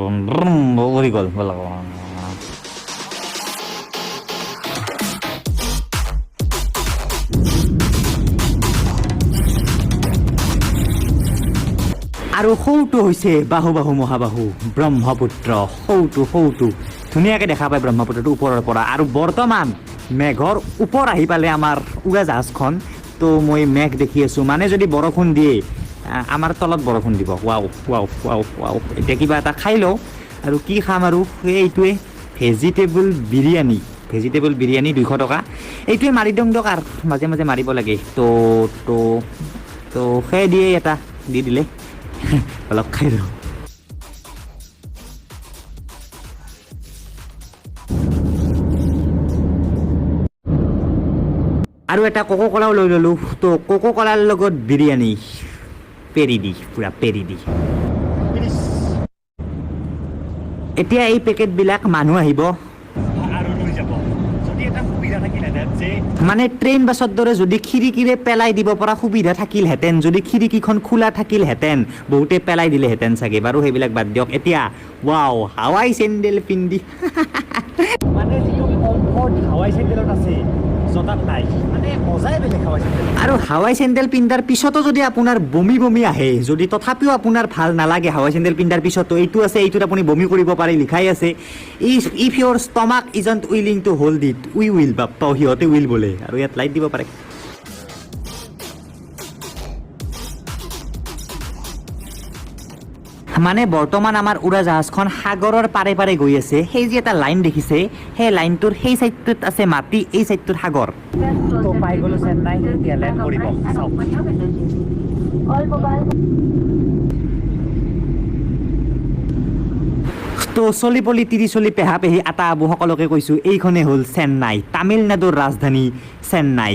উৰি গ'ল ব'লা আৰু সৌটো হৈছে বাহু বাহু মহাবাহু ব্ৰহ্মপুত্ৰ সৌটো ধুনীয়াকৈ দেখা পায় ব্ৰহ্মপুত্ৰটো ওপৰৰ পৰা আৰু বৰ্তমান মেঘৰ ওপৰ আহি পালে আমাৰ উৰাজাহাজখন তো মই মেঘ দেখি আছোঁ মানে যদি বৰষুণ দিয়ে আমাৰ তলত বৰষুণ দিব ৱাও ৱাও ৱাও ৱাও এতিয়া কিবা এটা খাই লওঁ আৰু কি খাম আৰু এইটোৱে ভেজিটেবল বিৰিয়ানী 200 টকা এইটোৱে মাৰি দিওঁ দিয়ক আৰু মাজে মাজে মাৰিব লাগে তো সেই দিয়ে এটা দি দিলে অলপ খাই লওঁ আৰু এটা কোকো কলাও লৈ ল'লোঁ তো কোকো কলাৰ লগত বিৰিয়ানী পুৰা পেৰি দি এতিয়া এই পেকেটবিলাক মানুহ আহিব আৰু লৈ যাব যদি এটা সুবিধা থাকিলহেঁতেন যে মানে ট্ৰেইন বাছৰ দৰে যদি খিৰিকীৰে পেলাই দিব পৰা সুবিধা থাকিলহেঁতেন যদি খিৰিকীখন খোলা থাকিলহেঁতেন বহুতে পেলাই দিলেহেঁতেন চাগে বাৰু সেইবিলাক বাদ দিয়ক এতিয়া ৱাও হাৱাই চেণ্ডেল পিন্ধি মানে যিটো কমফৰ্ট হাৱাই চেণ্ডেলত আছে জোতাত নাই মানে মজাই বেলেগ হাৱাই চেণ্ডেল আৰু হাৱাই চেণ্ডেল পিন্ধাৰ পিছতো যদি আপোনাৰ বমি আহে যদি তথাপিও আপোনাৰ ভাল নালাগে হাৱাই চেণ্ডেল পিন্ধাৰ পিছতো এইটো আছে এইটোত আপুনি বমি কৰিব পাৰে লিখাই আছে if your stomach isn't willing to hold it will বাপ্পা সিহঁতে উইল বোলে আৰু ইয়াত লাইট দিব পাৰে মানে বৰ্তমান আমাৰ উৰাজাহাজখন সাগৰৰ পাৰে পাৰে গৈ আছে সেই যে এটা লাইন দেখিছে সেই লাইনটোৰ সেই চাইডটোত আছে মাটি এই চাইডটোত সাগৰ তো পাই গ'লো চেন্নাই এতিয়া লেণ্ড কৰিব তো চলি পলি তিৰি চলি পেহা পেহী আটা আবু সকলোকে কৈছোঁ এইখনেই হ'ল চেন্নাই তামিলনাডুৰ ৰাজধানী চেন্নাই